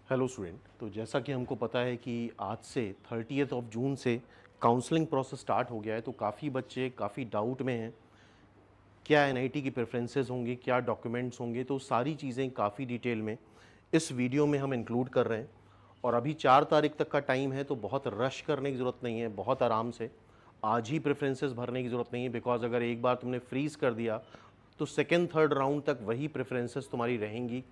Hello student. तो जैसा कि हमको पता है कि आज से 30th ऑफ जून से काउंसलिंग प्रोसेस स्टार्ट हो गया है, तो काफ़ी बच्चे काफ़ी डाउट में हैं। क्या एनआईटी की प्रेफरेंसेस होंगी, क्या डॉक्यूमेंट्स होंगे, तो सारी चीज़ें काफ़ी डिटेल में इस वीडियो में हम इंक्लूड कर रहे हैं। और अभी 4 तारीख तक का टाइम है, तो बहुत रश करने की ज़रूरत नहीं है, बहुत आराम से आज ही प्रेफरेंसेस भरने की ज़रूरत नहीं है। बिकॉज अगर एक बार तुमने फ्रीज़ कर दिया तो सेकेंड थर्ड राउंड तक वही प्रेफरेंसेस तुम्हारी रहेंगी।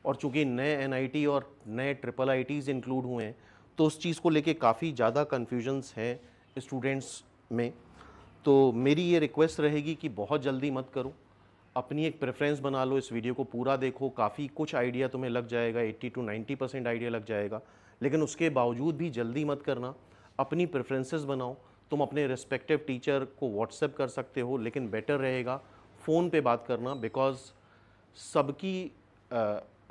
और चूंकि नए एनआईटी और नए ट्रिपल आईटीज़ इंक्लूड हुए हैं, तो उस चीज़ को लेके काफ़ी ज़्यादा कन्फ्यूजन्स हैं स्टूडेंट्स में। तो मेरी ये रिक्वेस्ट रहेगी कि बहुत जल्दी मत करो, अपनी एक प्रेफरेंस बना लो, इस वीडियो को पूरा देखो, काफ़ी कुछ आइडिया तुम्हें लग जाएगा, 80 to 90% आइडिया लग जाएगा। लेकिन उसके बावजूद भी जल्दी मत करना, अपनी प्रेफरेंसेस बनाओ। तुम अपने रिस्पेक्टिव टीचर को व्हाट्सएप कर सकते हो, लेकिन बेटर रहेगा फ़ोन पे बात करना। बिकॉज सबकी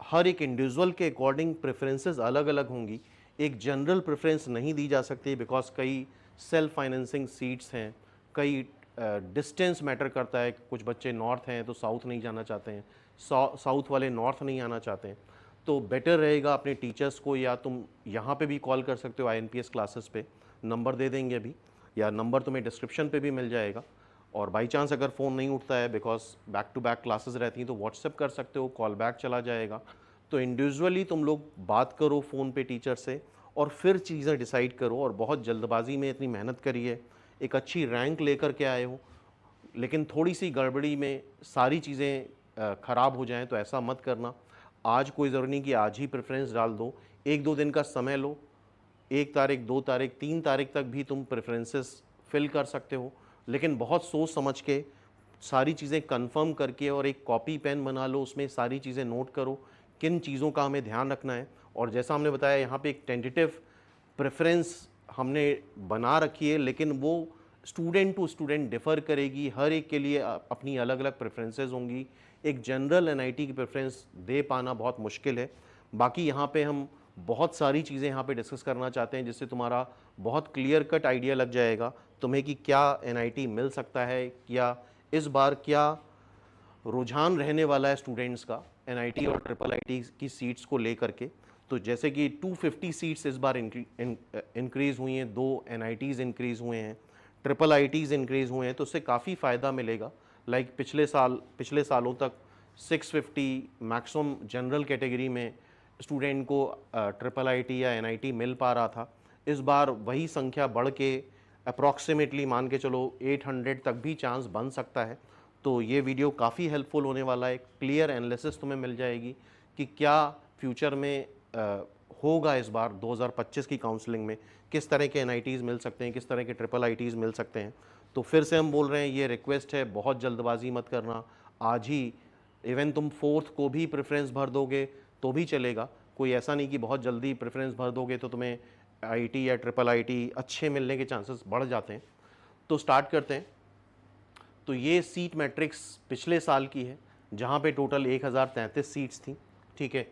हर एक इंडिविजुअल के अकॉर्डिंग प्रेफरेंसेस अलग अलग होंगी। एक जनरल प्रेफरेंस नहीं दी जा सकती, बिकॉज कई सेल्फ फाइनेंसिंग सीट्स हैं, कई डिस्टेंस मैटर करता है। कुछ बच्चे नॉर्थ हैं तो साउथ नहीं जाना चाहते हैं, साउथ वाले नॉर्थ नहीं आना चाहते हैं। तो बेटर रहेगा अपने टीचर्स को, या तुम यहाँ पे भी कॉल कर सकते हो आईएनपीएस क्लासेस पे, नंबर दे देंगे अभी, या नंबर तुम्हें डिस्क्रिप्शन पे भी मिल जाएगा। और बाई चांस अगर फ़ोन नहीं उठता है, because back to back classes रहती हैं, तो व्हाट्सएप कर सकते हो, कॉल बैक चला जाएगा। तो इंडिविजुअली तुम लोग बात करो फ़ोन पे टीचर से, और फिर चीज़ें डिसाइड करो। और बहुत जल्दबाजी में इतनी मेहनत करी है, एक अच्छी रैंक लेकर के आए हो, लेकिन थोड़ी सी गड़बड़ी में सारी चीज़ें ख़राब हो जाएं, तो ऐसा मत करना। आज कोई ज़रूरी नहीं कि आज ही प्रेफरेंस डाल दो, 1-2 दिन का समय लो। 1 तारीख, 2 तारीख, 3 तारीख तक भी तुम प्रेफरेंसेस फिल कर सकते हो, लेकिन बहुत सोच समझ के सारी चीज़ें कंफर्म करके, और एक कॉपी पेन बना लो, उसमें सारी चीज़ें नोट करो किन चीज़ों का हमें ध्यान रखना है। और जैसा हमने बताया, यहाँ पे एक टेंटेटिव प्रेफरेंस हमने बना रखी है, लेकिन वो स्टूडेंट टू स्टूडेंट डिफ़र करेगी। हर एक के लिए अपनी अलग अलग प्रेफरेंसेस होंगी। एक जनरल एनआईटी की प्रेफरेंस दे पाना बहुत मुश्किल है। बाकी यहाँ पे हम बहुत सारी चीज़ें यहाँ पे डिस्कस करना चाहते हैं, जिससे तुम्हारा बहुत क्लियर कट आइडिया लग जाएगा तुम्हें कि क्या एनआईटी मिल सकता है, या इस बार क्या रुझान रहने वाला है स्टूडेंट्स का एनआईटी और ट्रिपल आईटी की सीट्स को लेकर के। तो जैसे कि 250 सीट्स इस बार इंक्रीज़ हुई हैं, 2 एनआईटीज़ इंक्रीज़ हुए हैं, ट्रिपल आईटीज़ इंक्रीज़ हुए हैं, तो उससे काफ़ी फ़ायदा मिलेगा। लाइक पिछले सालों तक 650 मैक्सिमम जनरल कैटेगरी में स्टूडेंट को ट्रिपल आईटी या एनआईटी मिल पा रहा था। इस बार वही संख्या बढ़ के अप्रॉक्सीमेटली मान के चलो 800 तक भी चांस बन सकता है। तो ये वीडियो काफ़ी हेल्पफुल होने वाला है। क्लियर एनालिसिस तुम्हें मिल जाएगी कि क्या फ्यूचर में होगा इस बार 2025 की काउंसलिंग में, किस तरह के एनआईटीज़ मिल सकते हैं, किस तरह के ट्रिपल आईटीज़ मिल सकते हैं। तो फिर से हम बोल रहे हैं, ये रिक्वेस्ट है, बहुत जल्दबाजी मत करना। आज ही, इवन तुम 4th को भी प्रेफरेंस भर दोगे तो भी चलेगा। कोई ऐसा नहीं कि बहुत जल्दी प्रेफरेंस भर दोगे तो तुम्हें आईटी या ट्रिपल आईटी अच्छे मिलने के चांसेस बढ़ जाते हैं। तो स्टार्ट करते हैं। तो ये सीट मैट्रिक्स पिछले साल की है, जहाँ पे टोटल 1033 सीट्स थी। ठीक है,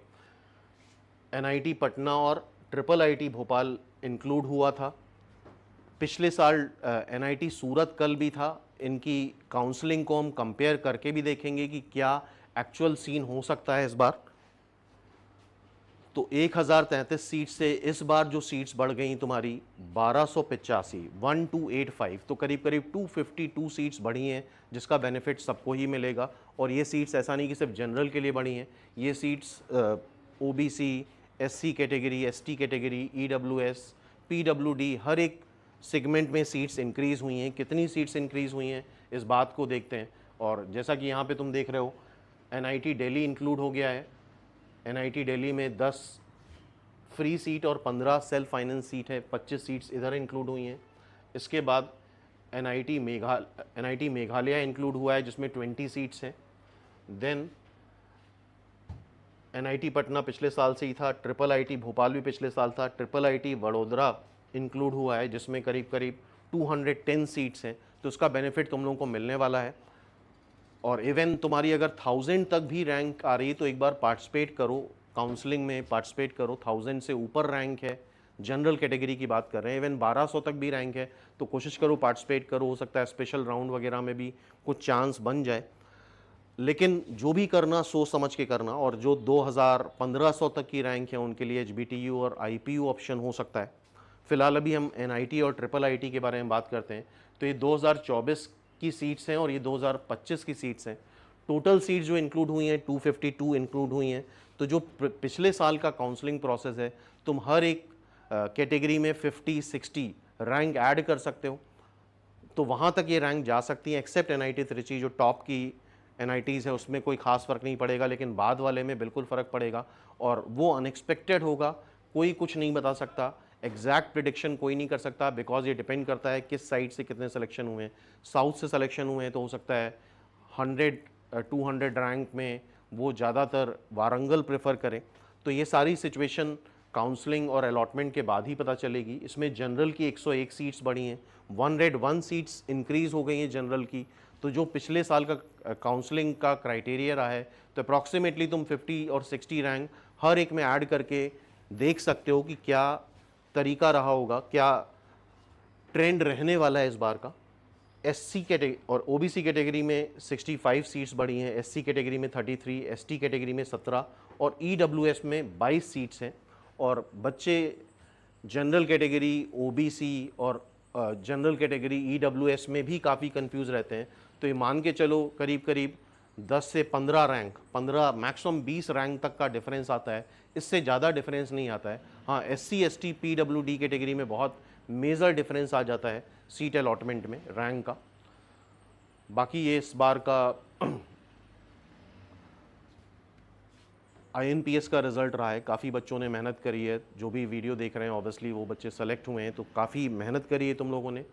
एनआईटी पटना और ट्रिपल आईटी भोपाल इंक्लूड हुआ था। पिछले साल एनआईटी सूरत कल भी था। इनकी काउंसलिंग को हम कंपेयर करके भी देखेंगे कि क्या एक्चुअल सीन हो सकता है इस बार। तो 1033 सीट से इस बार जो सीट्स बढ़ गई तुम्हारी 1285, 1285, तो करीब करीब 252 सीट्स बढ़ी हैं, जिसका बेनिफिट सबको ही मिलेगा। और ये सीट्स ऐसा नहीं कि सिर्फ जनरल के लिए बढ़ी हैं, ये seats OBC, SC category, ST category, EWS, PWD, हर एक सेगमेंट में सीट्स इंक्रीज़ हुई हैं। कितनी सीट्स इंक्रीज़ हुई हैं, इस बात को देखते हैं। और जैसा कि यहाँ पे तुम देख रहे हो, एनआईटी दिल्ली इंक्लूड हो गया है। एनआईटी दिल्ली में 10 फ्री सीट और 15 सेल्फ फाइनेंस सीट है, 25 सीट्स इधर इंक्लूड हुई हैं। इसके बाद एनआईटी मेघालय इंक्लूड हुआ है, जिसमें 20 सीट्स हैं। देन एनआईटी पटना पिछले साल से ही था, ट्रिपल आईटी भोपाल भी पिछले साल था, ट्रिपल आईटी वडोदरा इंक्लूड हुआ है, जिसमें करीब करीब 210 सीट्स हैं। तो उसका बेनिफिट तुम लोगों को मिलने वाला है। और इवन तुम्हारी अगर 1000 तक भी रैंक आ रही है, तो एक बार पार्टिसिपेट करो, काउंसलिंग में पार्टिसिपेट करो। 1000 से ऊपर रैंक है, जनरल कैटेगरी की बात कर रहे हैं, इवन 1200 तक भी रैंक है, तो कोशिश करो, पार्टिसिपेट करो। हो सकता है स्पेशल राउंड वगैरह में भी कुछ चांस बन जाए। लेकिन जो भी करना सोच समझ के करना, और जो 2500 तक की रैंक है उनके लिए एचबीटीयू और आईपीयू ऑप्शन हो सकता है। फिलहाल अभी हम एनआईटी और ट्रिपल आईटी के बारे में बात करते हैं। तो ये 2024 की सीट्स हैं और ये 2025 की सीट्स हैं। टोटल सीट्स जो इंक्लूड हुई हैं 252 इंक्लूड हुई हैं। तो जो पिछले साल का काउंसलिंग प्रोसेस है, तुम हर एक कैटेगरी में 50-60 रैंक ऐड कर सकते हो, तो वहाँ तक ये रैंक जा सकती है। एक्सेप्ट एनआईटी त्रिची जो टॉप की एनआईटीज़ है उसमें कोई खास फ़र्क नहीं पड़ेगा, लेकिन बाद वाले में बिल्कुल फ़र्क पड़ेगा और वो अनएक्सपेक्टेड होगा। कोई कुछ नहीं बता सकता, एग्जैक्ट प्रिडिक्शन कोई नहीं कर सकता, बिकॉज ये डिपेंड करता है किस साइड से कितने सिलेक्शन हुए हैं। साउथ से सिलेक्शन हुए हैं तो हो सकता है 100-200 रैंक में वो ज़्यादातर वारंगल प्रेफर करें। तो ये सारी सिचुएशन काउंसलिंग और अलॉटमेंट के बाद ही पता चलेगी। इसमें जनरल की 101 सीट्स बढ़ी हैं, 101 सीट्स इंक्रीज़ हो गई हैं जनरल की। तो जो पिछले साल का काउंसलिंग का क्राइटेरिया रहा है, तो अप्रॉक्सीमेटली तुम 50 और 60 रैंक हर एक में ऐड करके देख सकते हो कि क्या तरीका रहा होगा, क्या ट्रेंड रहने वाला है इस बार का। एससी कैटेगरी और ओबीसी कैटेगरी में 65 सीट्स बढ़ी हैं, एससी कैटेगरी में 33, एसटी कैटेगरी में 17 और ईडब्ल्यूएस में 22 सीट्स हैं। और बच्चे जनरल कैटेगरी, ओबीसी और जनरल कैटेगरी, ईडब्ल्यूएस में भी काफ़ी कंफ्यूज रहते हैं। तो ये मान के चलो करीब करीब 10 से 15 रैंक, 15 मैक्सिमम 20 रैंक तक का डिफरेंस आता है, इससे ज़्यादा डिफरेंस नहीं आता है। हाँ, एससी एसटी पीडब्ल्यूडी कैटेगरी में बहुत मेजर डिफरेंस आ जाता है सीट अलॉटमेंट में रैंक का। बाकी ये इस बार का आईएनपीएस का रिज़ल्ट रहा है। काफ़ी बच्चों ने मेहनत करी है, जो भी वीडियो देख रहे हैं ऑब्वियसली वो बच्चे सेलेक्ट हुए हैं, तो काफ़ी मेहनत करी है तुम लोगों ने।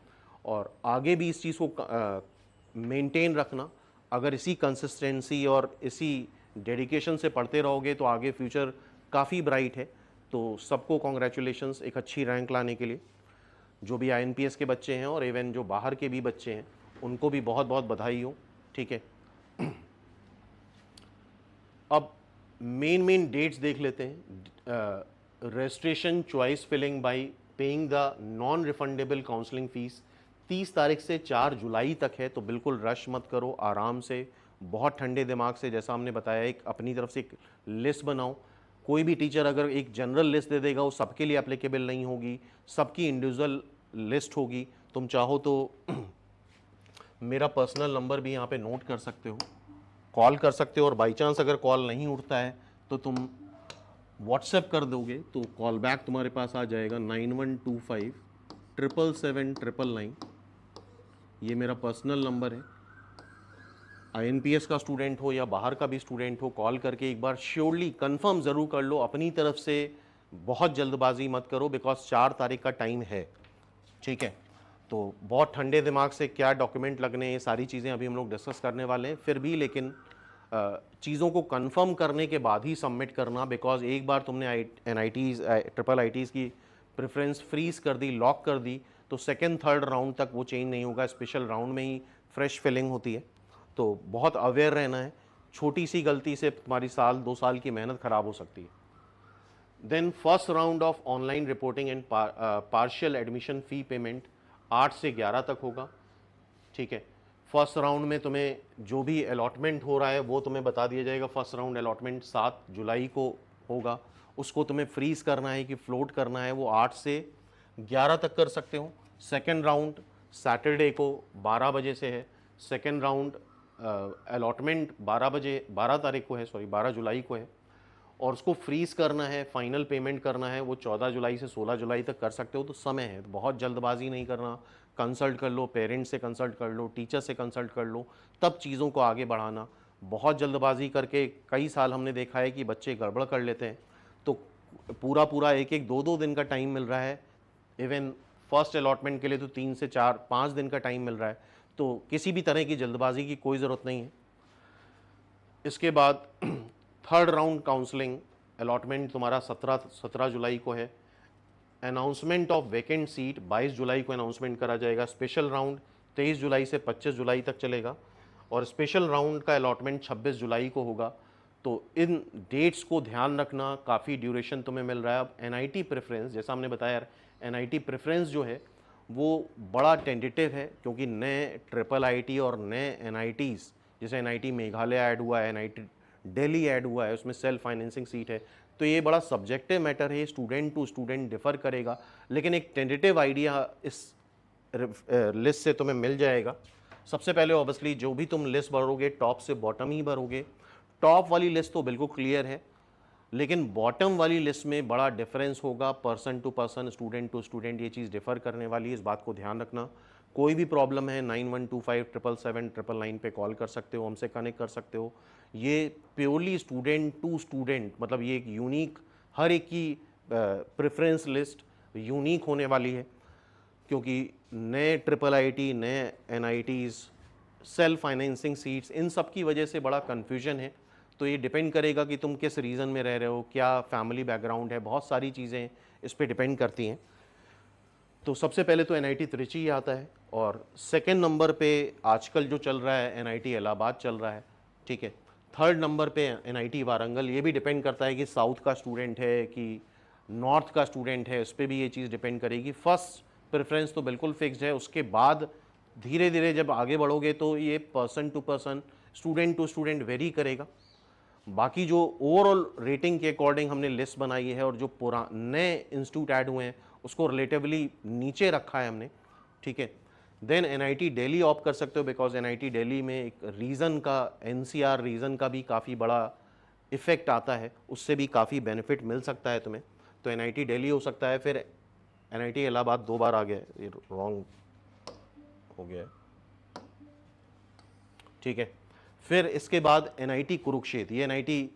और आगे भी इस चीज़ को मेंटेन रखना। अगर इसी कंसिस्टेंसी और इसी डेडिकेशन से पढ़ते रहोगे तो आगे फ्यूचर काफ़ी ब्राइट है। तो सबको कॉन्ग्रेचुलेशंस एक अच्छी रैंक लाने के लिए। जो भी आईएनपीएस के बच्चे हैं और इवन जो बाहर के भी बच्चे हैं उनको भी बहुत बहुत बधाई हो। ठीक है, अब मेन डेट्स देख लेते हैं। Registration choice filling by paying the non refundable counselling fees 30 तारीख से 4 जुलाई तक है। तो बिल्कुल रश मत करो, आराम से, बहुत ठंडे दिमाग से, जैसा हमने बताया, एक अपनी तरफ से एक लिस्ट बनाओ। कोई भी टीचर अगर एक जनरल लिस्ट दे देगा वो सबके लिए एप्लीकेबल नहीं होगी, सबकी इंडिविजुअल लिस्ट होगी। तुम चाहो तो मेरा पर्सनल नंबर भी यहाँ पे नोट कर सकते हो, कॉल कर सकते हो, और बाई चांस अगर कॉल नहीं उठता है तो तुम व्हाट्सएप कर दोगे तो कॉल बैक तुम्हारे पास आ जाएगा 9125 777 999। ये मेरा पर्सनल नंबर है। आईएनपीएस का स्टूडेंट हो या बाहर का भी स्टूडेंट हो, कॉल करके एक बार श्योरली कंफर्म ज़रूर कर लो अपनी तरफ से। बहुत जल्दबाजी मत करो, बिकॉज 4 तारीख का टाइम है। ठीक है, तो बहुत ठंडे दिमाग से क्या डॉक्यूमेंट लगने, ये सारी चीज़ें अभी हम लोग डिस्कस करने वाले हैं। फिर भी लेकिन चीज़ों को कंफर्म करने के बाद ही सबमिट करना, बिकॉज एक बार तुमने एनआईटीज़ ट्रिपल आईटीज़ की प्रेफरेंस फ्रीज कर दी, लॉक कर दी, तो सेकेंड थर्ड राउंड तक वो चेंज नहीं होगा। स्पेशल राउंड में ही फ्रेश फिलिंग होती है। तो बहुत अवेयर रहना है, छोटी सी गलती से तुम्हारी साल 2 साल की मेहनत ख़राब हो सकती है। Then first round of online reporting and partial admission fee payment 8 से 11 तक होगा। ठीक है, फर्स्ट राउंड में तुम्हें जो भी अलॉटमेंट हो रहा है वो तुम्हें बता दिया जाएगा। फर्स्ट राउंड अलॉटमेंट 7 जुलाई को होगा, उसको तुम्हें फ्रीज़ करना है कि फ्लोट करना है, वो 8 से 11 तक कर सकते हो। सेकेंड राउंड सैटरडे को 12 बजे से है। सेकेंड राउंड अलॉटमेंट 12 तारीख को है, सॉरी 12 जुलाई को है, और उसको फ्रीज़ करना है, फाइनल पेमेंट करना है, वो 14 जुलाई से 16 जुलाई तक कर सकते हो। तो समय है, तो बहुत जल्दबाजी नहीं करना। कंसल्ट कर लो, पेरेंट्स से कंसल्ट कर लो, टीचर से कंसल्ट कर लो, तब चीज़ों को आगे बढ़ाना। बहुत जल्दबाजी करके कई साल हमने देखा है कि बच्चे गड़बड़ कर लेते हैं। तो पूरा पूरा एक एक 2-2 दिन का टाइम मिल रहा है, इवन फर्स्ट अलॉटमेंट के लिए तो 3 से 4-5 दिन का टाइम मिल रहा है। तो किसी भी तरह की जल्दबाजी की कोई ज़रूरत नहीं है। इसके बाद थर्ड राउंड काउंसलिंग अलॉटमेंट तुम्हारा 17 जुलाई को है। अनाउंसमेंट ऑफ वैकेंट सीट 22 जुलाई को अनाउंसमेंट करा जाएगा। स्पेशल राउंड 23 जुलाई से 25 जुलाई तक चलेगा, और स्पेशल राउंड का अलॉटमेंट 26 जुलाई को होगा। तो इन डेट्स को ध्यान रखना, काफ़ी ड्यूरेशन तुम्हें मिल रहा है। अब एनआईटी प्रेफरेंस, जैसा हमने बताया, एनआईटी प्रेफरेंस जो है वो बड़ा टेंटेटिव है, क्योंकि नए ट्रिपल आईटी और नए एनआईटीज़ जैसे एनआईटी मेघालय ऐड हुआ है, एनआईटी दिल्ली ऐड हुआ है, उसमें सेल्फ फाइनेंसिंग सीट है। तो ये बड़ा सब्जेक्टिव मैटर है, स्टूडेंट टू स्टूडेंट डिफर करेगा, लेकिन एक टेंटेटिव आइडिया इस लिस्ट से तुम्हें मिल जाएगा। सबसे पहले ऑब्वियसली जो भी तुम लिस्ट भरोगे टॉप से बॉटम ही भरोगे। टॉप वाली लिस्ट तो बिल्कुल क्लियर है, लेकिन बॉटम वाली लिस्ट में बड़ा डिफरेंस होगा, person to person, student to student, ये चीज़ डिफर करने वाली है, इस बात को ध्यान रखना। कोई भी प्रॉब्लम है 9125777999 पे कॉल कर सकते हो, हमसे कनेक्ट कर सकते हो। ये प्योरली स्टूडेंट टू स्टूडेंट, मतलब ये एक यूनिक, हर एक की प्रेफरेंस लिस्ट यूनिक होने वाली है, क्योंकि नए ट्रिपल आईटी, नए एनआईटीज़, सेल्फ फाइनेंसिंग सीट्स, इन सब की वजह से बड़ा कन्फ्यूजन है। तो ये डिपेंड करेगा कि तुम किस रीजन में रह रहे हो, क्या फैमिली बैकग्राउंड है, बहुत सारी चीज़ें इस पे डिपेंड करती हैं। तो सबसे पहले तो एनआईटी त्रिची ही आता है, और सेकंड नंबर पे आजकल जो चल रहा है एनआईटी इलाहाबाद चल रहा है, ठीक है। थर्ड नंबर पे एनआईटी वारंगल, ये भी डिपेंड करता है कि साउथ का स्टूडेंट है कि नॉर्थ का स्टूडेंट है, उस पर भी ये चीज़ डिपेंड करेगी। फर्स्ट प्रेफरेंस तो बिल्कुल फिक्स्ड है, उसके बाद धीरे धीरे जब आगे बढ़ोगे तो ये person to person, student to student vary करेगा। बाकी जो ओवरऑल रेटिंग के अकॉर्डिंग हमने लिस्ट बनाई है, और जो नए इंस्टीट्यूट ऐड हुए हैं उसको रिलेटिवली नीचे रखा है हमने, ठीक है। देन एनआईटी दिल्ली ऑप्ट कर सकते हो, बिकॉज एनआईटी दिल्ली में एक रीजन का, एनसीआर रीजन का भी काफ़ी बड़ा इफेक्ट आता है, उससे भी काफ़ी बेनिफिट मिल सकता है तुम्हें, तो एनआईटी दिल्ली हो सकता है। फिर एनआईटी इलाहाबाद 2 बार आ गया, ये रॉन्ग हो गया है, ठीक है। फिर इसके बाद एनआईटी कुरुक्षेत्र, ये एनआईटी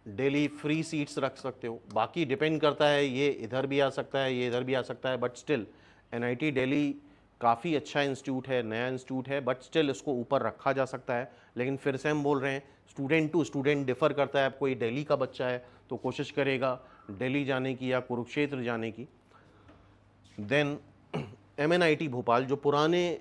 दिल्ली फ्री सीट्स रख सकते हो, बाकी डिपेंड करता है, ये इधर भी आ सकता है, ये इधर भी आ सकता है, बट स्टिल एनआईटी दिल्ली काफ़ी अच्छा इंस्टीट्यूट है, नया इंस्टीट्यूट है, बट स्टिल इसको ऊपर रखा जा सकता है। लेकिन फिर से हम बोल रहे हैं स्टूडेंट टू स्टूडेंट डिफ़र करता है, अब कोई दिल्ली का बच्चा है तो कोशिश करेगा दिल्ली जाने की या कुरुक्षेत्र जाने की। देन एमएनआईटी भोपाल, जो पुराने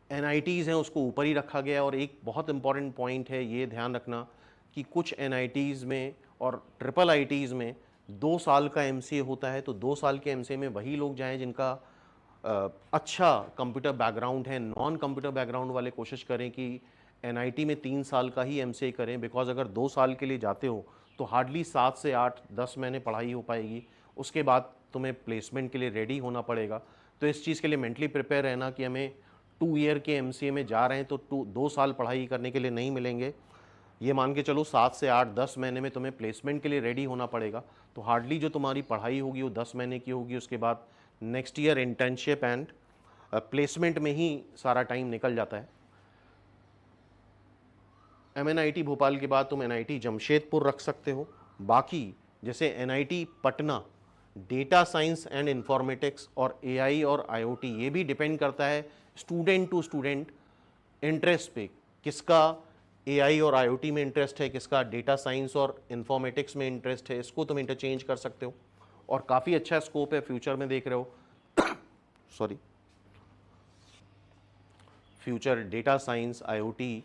एनआईटीज़ हैं उसको ऊपर ही रखा गया है। और एक बहुत इंपॉर्टेंट पॉइंट है, ये ध्यान रखना कि कुछ एनआईटीज़ में और ट्रिपल आईटीज़ में 2 साल का एमसीए होता है, तो 2 साल के एमसीए में वही लोग जाएं जिनका अच्छा कंप्यूटर बैकग्राउंड है। नॉन कंप्यूटर बैकग्राउंड वाले कोशिश करें कि एनआईटी में 3 साल का ही एमसीए करें, बिकॉज अगर 2 साल के लिए जाते हो तो हार्डली 7 से 8-10 महीने पढ़ाई हो पाएगी, उसके बाद तुम्हें प्लेसमेंट के लिए रेडी होना पड़ेगा। तो इस चीज़ के लिए मेंटली प्रिपेयर रहना कि हमें 2 ईयर के एमसीए में जा रहे हैं तो 2 साल पढ़ाई करने के लिए नहीं मिलेंगे, ये मान के चलो 7 से 8-10 महीने में तुम्हें प्लेसमेंट के लिए रेडी होना पड़ेगा। तो हार्डली जो तुम्हारी पढ़ाई होगी वो 10 महीने की होगी, उसके बाद next year internship and placement में ही सारा टाइम निकल जाता है। एमएनआईटी भोपाल के बाद तुम एनआईटी जमशेदपुर रख सकते हो। बाकी जैसे NIT Patna data science and informatics और एआई और आईओटी, ये भी डिपेंड करता है स्टूडेंट टू स्टूडेंट इंटरेस्ट पे, किसका एआई और आईओटी में इंटरेस्ट है, किसका डेटा साइंस और इंफॉर्मेटिक्स में इंटरेस्ट है, इसको तुम इंटरचेंज कर सकते हो। और काफ़ी अच्छा स्कोप है, फ्यूचर में देख रहे हो sorry, future data science, IoT,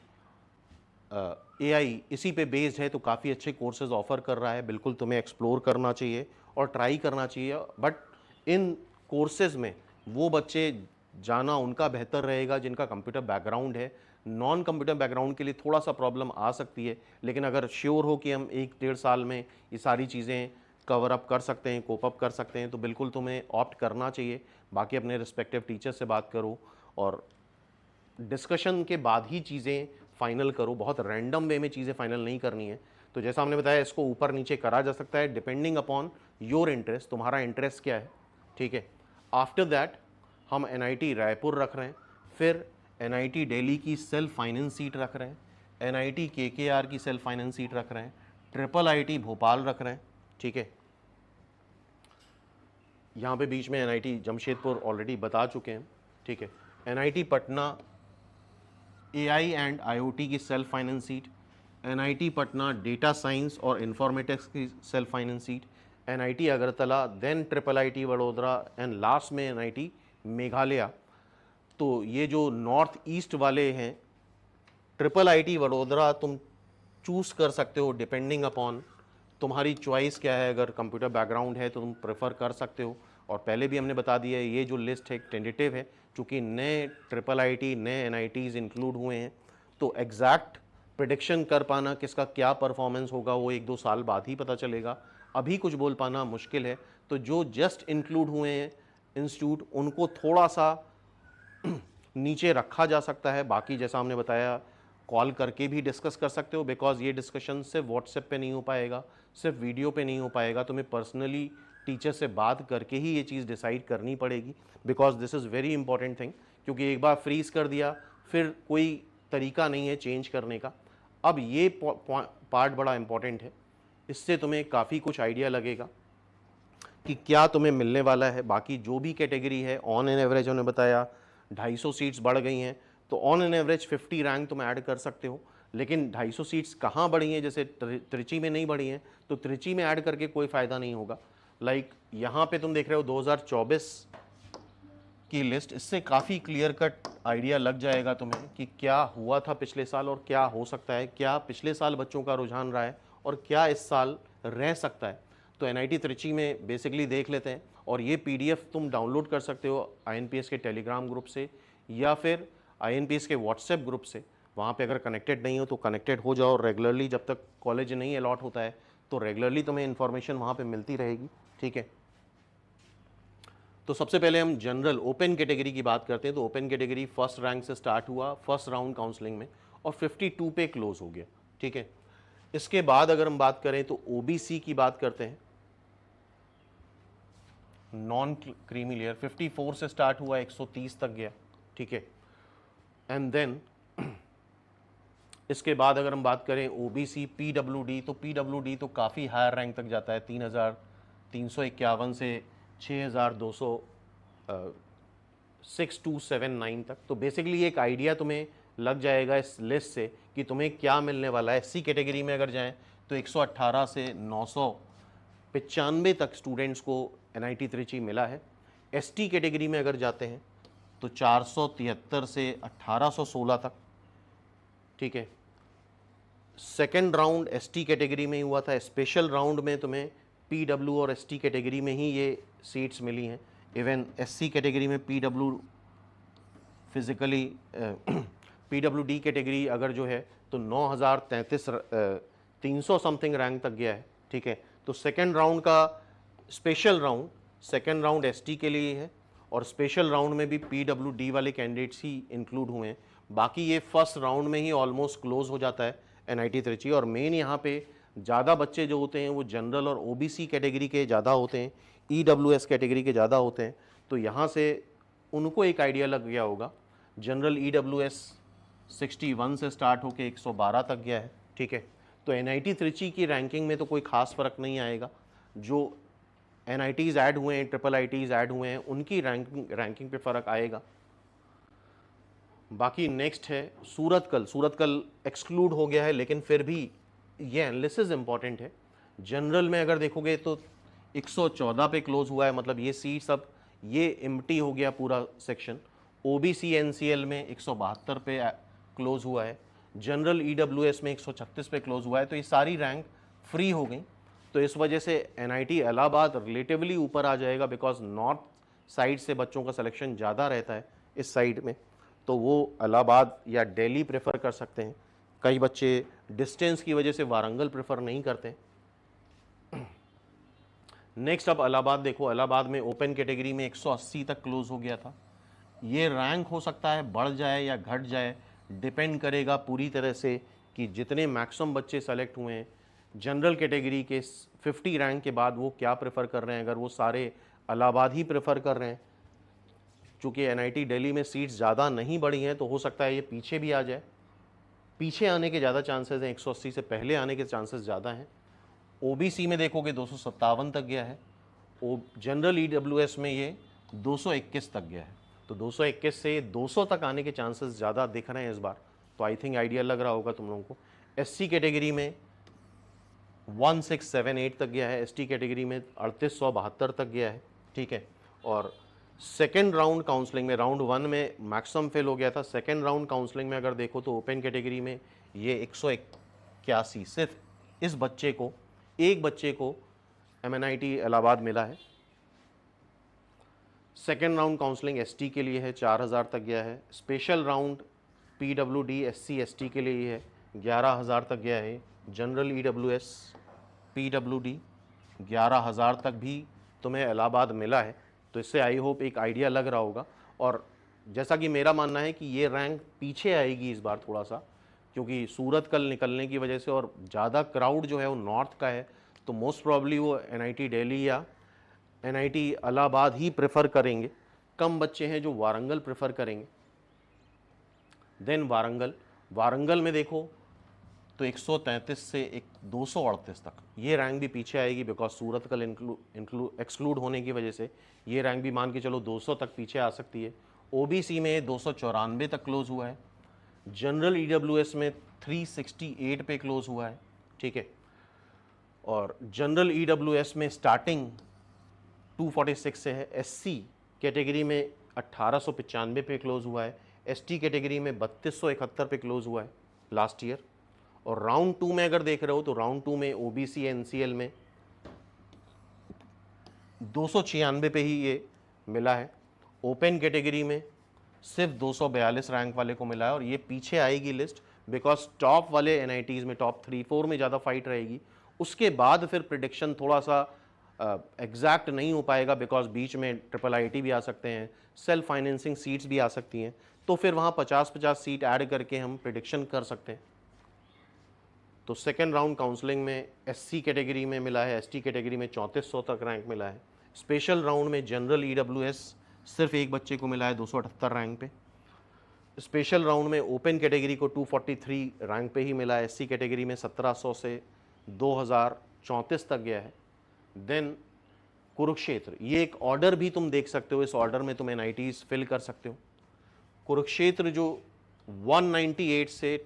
AI इसी पे बेस्ड है, तो काफ़ी अच्छे कोर्सेज ऑफर कर रहा है। बिल्कुल तुम्हें एक्सप्लोर करना चाहिए और ट्राई करना चाहिए, बट इन कोर्सेज में वो बच्चे जाना उनका बेहतर रहेगा जिनका कंप्यूटर बैकग्राउंड है। नॉन कंप्यूटर बैकग्राउंड के लिए थोड़ा सा प्रॉब्लम आ सकती है, लेकिन अगर श्योर हो कि हम 1-1.5 साल में ये सारी चीज़ें कवर अप कर सकते हैं, कोप अप कर सकते हैं, तो बिल्कुल तुम्हें ऑप्ट करना चाहिए। बाकी अपने रिस्पेक्टिव टीचर से बात करो और डिस्कशन के बाद ही चीज़ें फाइनल करो, बहुत रैंडम वे में चीज़ें फाइनल नहीं करनी है। तो जैसा हमने बताया, इसको ऊपर नीचे करा जा सकता है डिपेंडिंग अपॉन योर इंटरेस्ट, तुम्हारा इंटरेस्ट क्या है, ठीक है। आफ्टर दैट हम एनआईटी रायपुर रख रहे हैं, फिर एनआईटी दिल्ली की सेल्फ फाइनेंस सीट रख रहे हैं, एनआईटी केकेआर की सेल्फ फाइनेंस सीट रख रहे हैं, ट्रिपल आईटी भोपाल रख रहे हैं, ठीक है। यहाँ पे बीच में एनआईटी जमशेदपुर ऑलरेडी बता चुके हैं, ठीक है। NIT Patna AI and IoT की self finance seat, NIT Patna data science और इंफॉर्मेटिक्स की self finance seat, NIT Agartala, then triple IT Vadodara and last में एनआईटी मेघालय। तो ये जो नॉर्थ ईस्ट वाले हैं, ट्रिपल आईटी वडोदरा तुम चूज़ कर सकते हो डिपेंडिंग अपॉन तुम्हारी चॉइस क्या है। अगर कंप्यूटर बैकग्राउंड है तो तुम प्रेफर कर सकते हो, और पहले भी हमने बता दिया है ये जो लिस्ट है टेंटेटिव है, चूँकि नए ट्रिपल आईटी नए एनआईटीज़ इंक्लूड हुए हैं, तो एग्जैक्ट प्रिडिक्शन कर पाना किसका क्या परफॉर्मेंस होगा वो 1-2 साल बाद ही पता चलेगा। अभी कुछ बोल पाना मुश्किल है। तो जो जस्ट इंक्लूड हुए हैं इंस्टीट्यूट, उनको थोड़ा सा नीचे रखा जा सकता है। बाकी जैसा हमने बताया कॉल करके भी डिस्कस कर सकते हो, बिकॉज ये डिस्कशन सिर्फ व्हाट्सएप पे नहीं हो पाएगा, सिर्फ वीडियो पे नहीं हो पाएगा, तुम्हें पर्सनली टीचर से बात करके ही ये चीज़ डिसाइड करनी पड़ेगी, because this is very important thing. क्योंकि एक बार फ्रीज कर दिया फिर कोई तरीका नहीं है चेंज करने का। अब ये पार्ट बड़ा इंपॉर्टेंट है, इससे तुम्हें काफ़ी कुछ आइडिया लगेगा कि क्या तुम्हें मिलने वाला है। बाकी जो भी कैटेगरी है ऑन एन एवरेज उन्होंने बताया 250 सीट्स बढ़ गई हैं, तो ऑन एन एवरेज 50 रैंक तुम ऐड कर सकते हो। लेकिन 250 सीट्स कहाँ बढ़ी हैं, जैसे त्रिची में नहीं बढ़ी हैं, तो त्रिची में ऐड करके कोई फ़ायदा नहीं होगा। लाइक यहाँ पे तुम देख रहे हो 2024 की लिस्ट, इससे काफ़ी क्लियर कट आइडिया लग जाएगा तुम्हें कि क्या हुआ था पिछले साल और क्या हो सकता है, क्या पिछले साल बच्चों का रुझान रहा है और क्या इस साल रह सकता है। तो एनआईटी त्रिची में बेसिकली देख लेते हैं, और ये पीडीएफ तुम डाउनलोड कर सकते हो आईएनपीएस के टेलीग्राम ग्रुप से या फिर आईएनपीएस के व्हाट्सएप ग्रुप से। वहाँ पे अगर कनेक्टेड नहीं हो तो कनेक्टेड हो जाओ रेगुलरली, जब तक कॉलेज नहीं अलॉट होता है तो रेगुलरली तुम्हें इन्फॉर्मेशन वहाँ पे मिलती रहेगी, ठीक है। तो सबसे पहले हम जनरल ओपन कैटेगरी की बात करते हैं। तो ओपन कैटेगरी फर्स्ट रैंक से स्टार्ट हुआ फर्स्ट राउंड काउंसलिंग में और 52 पे क्लोज हो गया, ठीक है। इसके बाद अगर हम बात करें तो ओबीसी की बात करते हैं, नॉन क्रीमी लेयर 54 से स्टार्ट हुआ 130 तक गया, ठीक है। एंड देन इसके बाद अगर हम बात करें ओबीसी पीडब्ल्यूडी, तो पीडब्ल्यूडी तो काफ़ी हायर रैंक तक जाता है, 3351 से 6279 तक। तो बेसिकली एक आइडिया तुम्हें लग जाएगा इस लिस्ट से कि तुम्हें क्या मिलने वाला है। एससी कैटेगरी में अगर जाएं तो 118 से 995 तक स्टूडेंट्स को एनआईटी त्रिची मिला है। एसटी कैटेगरी में अगर जाते हैं तो 473 से 1816 तक, ठीक है। सेकेंड राउंड एसटी कैटेगरी में ही हुआ था। स्पेशल राउंड में तुम्हें पीडब्ल्यू और एसटी कैटेगरी में ही ये सीट्स मिली हैं। इवन एससी कैटेगरी में पीडब्ल्यू फिजिकली पीडब्ल्यूडी कैटेगरी अगर जो है तो 9033 300 समथिंग रैंक तक गया है, ठीक है। तो सेकेंड राउंड का special round, second round ST के लिए है और स्पेशल राउंड में भी पीडब्ल्यूडी वाले कैंडिडेट्स ही इंक्लूड हुए हैं। बाकी ये फर्स्ट राउंड में ही ऑलमोस्ट क्लोज हो जाता है एनआईटी त्रिची। और मेन यहाँ पे ज़्यादा बच्चे जो होते हैं वो जनरल और ओबीसी कैटेगरी के ज़्यादा होते हैं, ईडब्ल्यूएस कैटेगरी के ज़्यादा होते हैं। तो यहाँ से उनको एक आइडिया लग गया होगा। जनरल ईडब्ल्यूएस 61 से स्टार्ट होकर 112 तक गया है, ठीक है। तो एनआईटी त्रिची की रैंकिंग में तो कोई ख़ास फ़र्क नहीं आएगा। जो एनआईटीज़ ऐड हुए हैं, ट्रिपल आईटीज़ ऐड हुए हैं, उनकी रैंकिंग पे फ़र्क आएगा। बाकी नेक्स्ट है सूरतकल। सूरतकल एक्सक्लूड हो गया है, लेकिन फिर भी ये एनालिसिस इंपॉर्टेंट है। जनरल में अगर देखोगे तो 114 पे क्लोज हुआ है, मतलब ये सीट सब ये एम्प्टी हो गया पूरा सेक्शन। ओबीसी एनसीएल में 172 पे क्लोज हुआ है। जनरल ईडब्ल्यूएस में 136 पे क्लोज हुआ है। तो ये सारी रैंक फ्री हो गई। तो इस वजह से एनआईटी इलाहाबाद रिलेटिवली ऊपर आ जाएगा, बिकॉज नॉर्थ साइड से बच्चों का सिलेक्शन ज़्यादा रहता है इस साइड में, तो वो इलाहाबाद या दिल्ली प्रेफर कर सकते हैं। कई बच्चे डिस्टेंस की वजह से वारंगल प्रेफर नहीं करते। नेक्स्ट अब इलाहाबाद देखो। इलाहाबाद में ओपन कैटेगरी में 180 तक क्लोज हो गया था। ये रैंक हो सकता है बढ़ जाए या घट जाए, डिपेंड करेगा पूरी तरह से कि जितने मैक्सिमम बच्चे सेलेक्ट हुए हैं जनरल कैटेगरी के 50 रैंक के बाद वो क्या प्रेफर कर रहे हैं। अगर वो सारे इलाहाबाद ही प्रेफर कर रहे हैं, चूँकि एनआईटी दिल्ली में सीट्स ज़्यादा नहीं बढ़ी हैं, तो हो सकता है ये पीछे भी आ जाए। पीछे आने के ज़्यादा चांसेस हैं, 180 से पहले आने के चांसेस ज़्यादा हैं। ओबीसी में देखोगे 257 तक गया है। जनरल ईडब्ल्यूएस में ये 221 तक गया है। तो 221 से 200 तक आने के चांसेस ज़्यादा दिख रहे हैं इस बार। तो आई थिंक आइडिया लग रहा होगा तुम लोगों को। एससी कैटेगरी में 1678 तक गया है। एसटी कैटेगरी में 3872 तक गया है, ठीक है। और सेकेंड राउंड काउंसलिंग में राउंड 1 में मैक्सिमम फेल हो गया था। सेकेंड राउंड काउंसलिंग में अगर देखो तो ओपन कैटेगरी में ये 181 सिर्फ इस बच्चे को, एक बच्चे को एमएनआईटी इलाहाबाद मिला है। सेकेंड राउंड काउंसलिंग एसटी के लिए है, 4000 तक गया है। Special round PWD SC ST के लिए है, 11000 तक गया है। जनरल ईडब्ल्यूएस पीडब्ल्यूडी 11000 तक भी तुम्हें इलाहाबाद मिला है। तो इससे आई होप एक आइडिया लग रहा होगा। और जैसा कि मेरा मानना है कि ये रैंक पीछे आएगी इस बार थोड़ा सा, क्योंकि सूरत कल निकलने की वजह से और ज़्यादा क्राउड जो है वो नॉर्थ का है, तो मोस्ट प्रॉब्ली वो एनआईटी दिल्ली या एनआईटी इलाहाबाद ही प्रेफर करेंगे। कम बच्चे हैं जो वारंगल प्रेफर करेंगे। देन वारंगल में देखो तो 133 से 238 तक ये रैंक भी पीछे आएगी, बिकॉज सूरत कल एक्सक्लूड होने की वजह से ये रैंक भी मान के चलो 200 तक पीछे आ सकती है। ओबीसी में 294 तक क्लोज हुआ है। जनरल ईडब्ल्यूएस में 368 पे क्लोज हुआ है, ठीक है। और जनरल ईडब्ल्यूएस में स्टार्टिंग 246 से है। एससी कैटेगरी में 1895 पे क्लोज हुआ है। एसटी कैटेगरी में 3271 पे क्लोज हुआ है लास्ट ईयर। और राउंड 2 में अगर देख रहे हो तो राउंड 2 में ओबीसी एनसीएल में 296 पे ही ये मिला है। ओपन कैटेगरी में सिर्फ 242 रैंक वाले को मिला है। और ये पीछे आएगी लिस्ट, बिकॉज टॉप वाले एनआईटीज़ में टॉप 3-4 में ज़्यादा फाइट रहेगी। उसके बाद फिर प्रिडिक्शन थोड़ा सा एग्जैक्ट नहीं हो पाएगा, बिकॉज बीच में ट्रिपल आईटी भी आ सकते हैं, सेल्फ फाइनेंसिंग सीट्स भी आ सकती हैं। तो फिर वहाँ 50-50 सीट ऐड करके हम प्रिडिक्शन कर सकते हैं। तो सेकेंड राउंड काउंसलिंग में एससी कैटेगरी में मिला है, एसटी कैटेगरी में 3400 तक रैंक मिला है। स्पेशल राउंड में जनरल ईडब्ल्यूएस सिर्फ एक बच्चे को मिला है 278 रैंक पे। स्पेशल राउंड में ओपन कैटेगरी को 243 रैंक पे ही मिला है। एससी कैटेगरी में 1700 से 2034 तक गया है। देन कुरुक्षेत्र, ये एक ऑर्डर भी तुम देख सकते हो, इस ऑर्डर में तुम एनआईटीज फिल कर सकते हो। कुरुक्षेत्र जो 198 से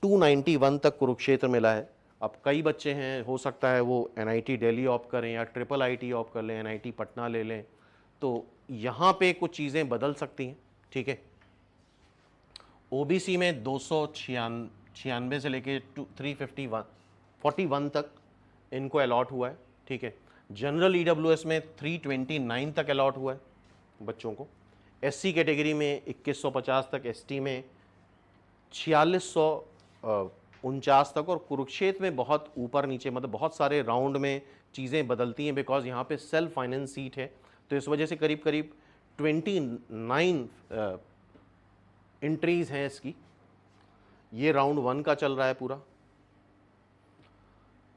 291 तक कुरुक्षेत्र मिला है। अब कई बच्चे हैं, हो सकता है वो एनआईटी दिल्ली ऑप्ट करें या ट्रिपल आईटी ऑप्ट कर लें, एनआईटी पटना ले लें, तो यहाँ पे कुछ चीज़ें बदल सकती हैं, ठीक है। ओबीसी में 296 से लेके 341 तक इनको अलॉट हुआ है, ठीक है। जनरल ईडब्ल्यूएस में 329 तक अलॉट हुआ है बच्चों को। एससी कैटेगरी में 2150 तक, एसटी में 4649 तक। और कुरुक्षेत्र में बहुत ऊपर नीचे, मतलब बहुत सारे राउंड में चीज़ें बदलती हैं, बिकॉज यहाँ पे सेल्फ फाइनेंस सीट है, तो इस वजह से करीब करीब 29 एंट्रीज हैं इसकी। ये राउंड 1 का चल रहा है पूरा।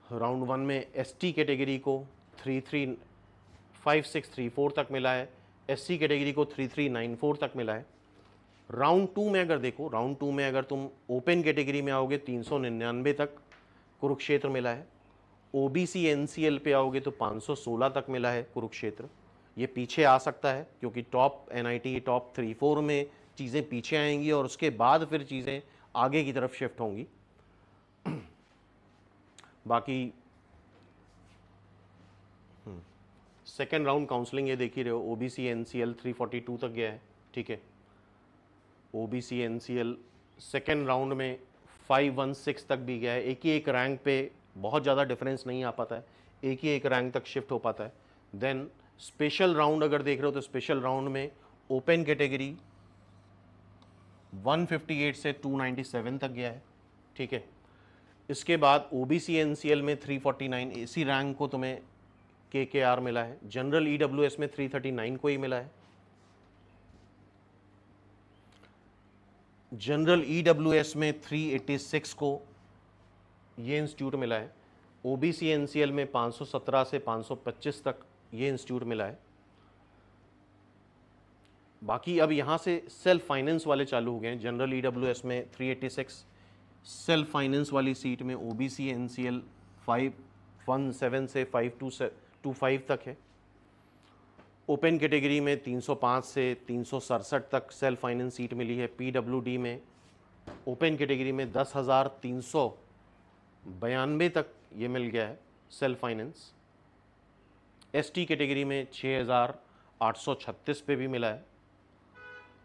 राउंड 1 में एसटी कैटेगरी को 335634 तक मिला है, एससी कैटेगरी को 3394 तक मिला है। राउंड 2 में अगर देखो, राउंड 2 में अगर तुम ओपन कैटेगरी में आओगे 399 तक कुरुक्षेत्र मिला है। ओबीसी एनसीएल पे आओगे तो 516 तक मिला है कुरुक्षेत्र। ये पीछे आ सकता है क्योंकि टॉप एनआईटी टॉप 3-4 में चीज़ें पीछे आएंगी और उसके बाद फिर चीज़ें आगे की तरफ शिफ्ट होंगी। बाकी सेकेंड राउंड काउंसलिंग ये देख ही रहे हो, ओबीसी एनसीएल 342 तक गया है, ठीक है। ओबीसी एनसीएल सेकेंड राउंड में 516 तक भी गया है। एक ही एक रैंक पे बहुत ज़्यादा डिफरेंस नहीं आ पाता है, एक ही एक रैंक तक शिफ्ट हो पाता है। देन स्पेशल राउंड अगर देख रहे हो तो स्पेशल राउंड में ओपन कैटेगरी 158 से 297 तक गया है, ठीक है। इसके बाद ओबीसी एनसीएल में 349, इसी रैंक को तुम्हें केकेआर मिला है। जनरल ईडब्ल्यूएस में 339 को ही मिला है। जनरल ईडब्ल्यूएस में 386 को ये इंस्टीट्यूट मिला है। ओबीसी एनसीएल में 517 से 525 तक ये इंस्टीट्यूट मिला है। बाकी अब यहाँ से सेल्फ फाइनेंस वाले चालू हो गए हैं। जनरल ईडब्ल्यूएस में 386 सेल्फ फाइनेंस वाली सीट में ओबीसी एनसीएल 517 से 525 तक है। ओपन कैटेगरी में 305 से 367 तक सेल्फ फाइनेंस सीट मिली है। पीडब्ल्यूडी में ओपन कैटेगरी में 10,392 तक ये मिल गया है सेल्फ फाइनेंस। एसटी कैटेगरी में 6,836 पे भी मिला है।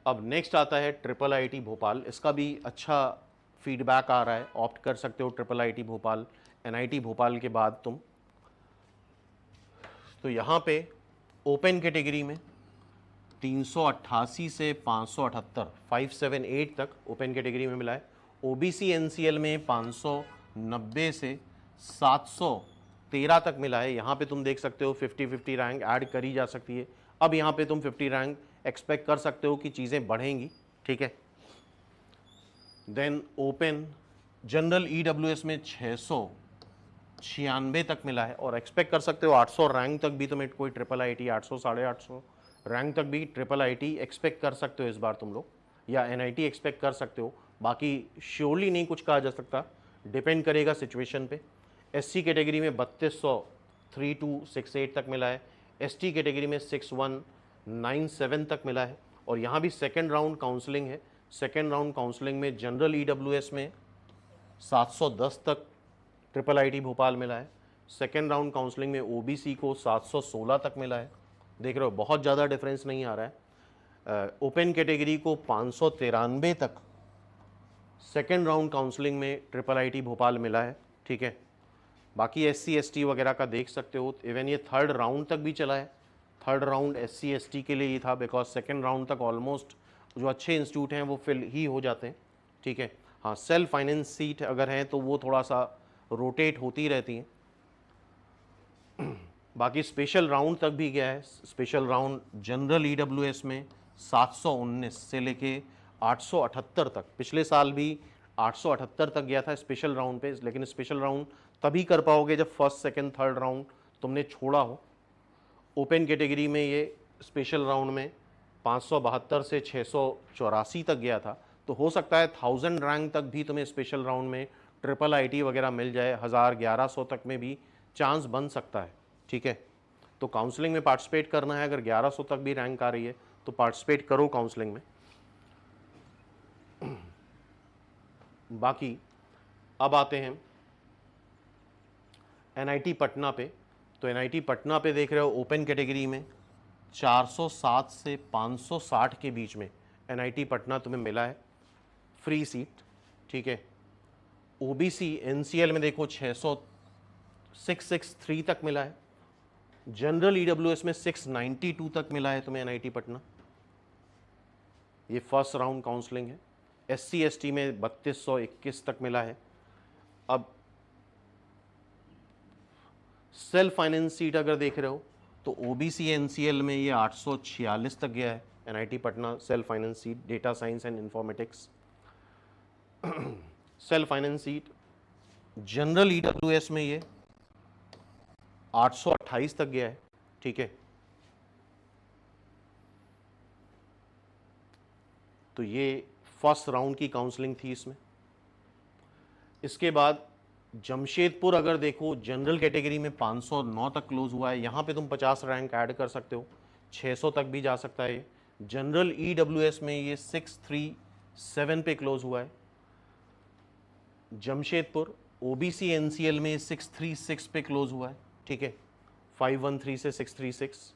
अब नेक्स्ट आता है ट्रिपल आईटी भोपाल। इसका भी अच्छा फीडबैक आ रहा है, ऑप्ट कर सकते हो triple IT Bhopal. NIT Bhopal के बाद तुम तो यहाँ पे ओपन कैटेगरी में 388 से 578, 578 तक ओपन कैटेगरी में मिला है। ओबीसी एनसीएल में 590 से 713 तक मिला है। यहाँ पे तुम देख सकते हो 50-50 रैंक ऐड करी जा सकती है। अब यहाँ पे तुम 50 रैंक एक्सपेक्ट कर सकते हो कि चीज़ें बढ़ेंगी, ठीक है। देन ओपन जनरल ईडब्ल्यूएस में 696 तक मिला है और एक्सपेक्ट कर सकते हो 800 रैंक तक भी तुम्हें कोई ट्रिपल आईटी 800 850 रैंक तक भी ट्रिपल आईटी एक्सपेक्ट कर सकते हो इस बार तुम लोग, या एनआईटी एक्सपेक्ट कर सकते हो। बाकी श्योरली नहीं कुछ कहा जा सकता, डिपेंड करेगा सिचुएशन पे। एससी कैटेगरी में 3200 3268 तक मिला है। एसटी कैटेगरी में 6197 तक मिला है। और यहाँ भी सेकेंड राउंड काउंसलिंग है। सेकेंड राउंड काउंसलिंग में जनरल ईडब्ल्यूएस में 710 तक ट्रिपल आईटी भोपाल मिला है। सेकेंड राउंड काउंसलिंग में ओबीसी को 716 तक मिला है। देख रहे हो बहुत ज़्यादा डिफरेंस नहीं आ रहा है। ओपन कैटेगरी को 593 तक सेकेंड राउंड काउंसलिंग में ट्रिपल आईटी भोपाल मिला है, ठीक है। बाकी एससी एसटी वगैरह का देख सकते हो, इवन ये थर्ड राउंड तक भी चला है। थर्ड राउंड एससी एसटी के लिए ही था, बिकॉज सेकेंड राउंड तक ऑलमोस्ट जो अच्छे इंस्टीट्यूट हैं वो फिल ही हो जाते हैं, ठीक है। हाँ, सेल्फ फाइनेंस सीट अगर हैं तो वो थोड़ा सा रोटेट होती रहती हैं। बाकी स्पेशल राउंड तक भी गया है। स्पेशल राउंड जनरल ईडब्ल्यूएस में 719 से लेके 878 तक, पिछले साल भी 878 तक गया था स्पेशल राउंड पे। लेकिन स्पेशल राउंड तभी कर पाओगे जब फर्स्ट सेकंड थर्ड राउंड तुमने छोड़ा हो। ओपन कैटेगरी में ये स्पेशल राउंड में 572 से 684 तक गया था। तो हो सकता है 1000 रैंक तक भी तुम्हें स्पेशल राउंड में ट्रिपल आईटी वगैरह मिल जाए। 1000-1100 तक में भी चांस बन सकता है, ठीक है। तो काउंसलिंग में पार्टिसिपेट करना है। अगर 1100 तक भी रैंक आ रही है तो पार्टिसिपेट करो काउंसलिंग में। बाकी अब आते हैं एनआईटी पटना पे। तो एनआईटी पटना पे देख रहे हो ओपन कैटेगरी में 407 से 560 के बीच में एनआईटी पटना तुम्हें मिला है फ्री सीट, ठीक है। ओबीसी एनसीएल में देखो 663 तक मिला है। जनरल ईडब्ल्यूएस में 692 तक मिला है तुम्हें एनआईटी पटना। ये फर्स्ट राउंड काउंसलिंग है। एससी एसटी में 3221 तक मिला है। अब सेल्फ फाइनेंस सीट अगर देख रहे हो तो ओबीसी एनसीएल में ये 846 तक गया है NIT Patna self finance seat, data science and informatics self finance seat. General EWS में ये 828 तक गया है, ठीक है। तो ये फर्स्ट राउंड की काउंसलिंग थी इसमें। इसके बाद जमशेदपुर अगर देखो जनरल कैटेगरी में 509 तक क्लोज हुआ है। यहाँ पे तुम 50 रैंक ऐड कर सकते हो, 600 तक भी जा सकता है। जनरल ईडब्ल्यूएस में ये 637 पे क्लोज हुआ है जमशेदपुर। ओबीसी एनसीएल में 636 पे क्लोज हुआ है, ठीक है। 513 से 636।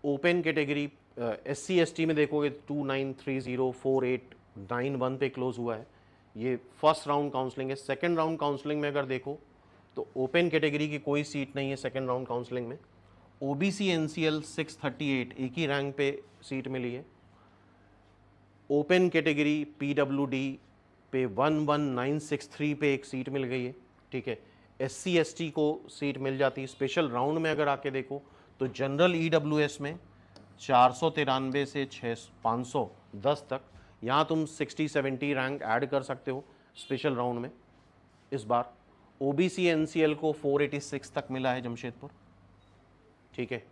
ओपन कैटेगरी एससी एसटी में देखोगे 29304891 पे क्लोज हुआ है। ये फर्स्ट राउंड काउंसलिंग है। सेकंड राउंड काउंसलिंग में अगर देखो तो ओपन कैटेगरी की कोई सीट नहीं है सेकंड राउंड काउंसलिंग में। ओबीसी एनसीएल 638 एक ही रैंक पे सीट मिली है। ओपन कैटेगरी पीडब्ल्यूडी पे 11963 पे एक सीट मिल गई है, ठीक है। एससी एसटी को सीट मिल जाती है। स्पेशल राउंड में अगर आके देखो तो जनरल ईडब्ल्यूएस में 493 से 510 तक, यहाँ तुम 60-70 रैंक ऐड कर सकते हो स्पेशल राउंड में इस बार। ओबीसी एनसीएल को 486 तक मिला है जमशेदपुर, ठीक है।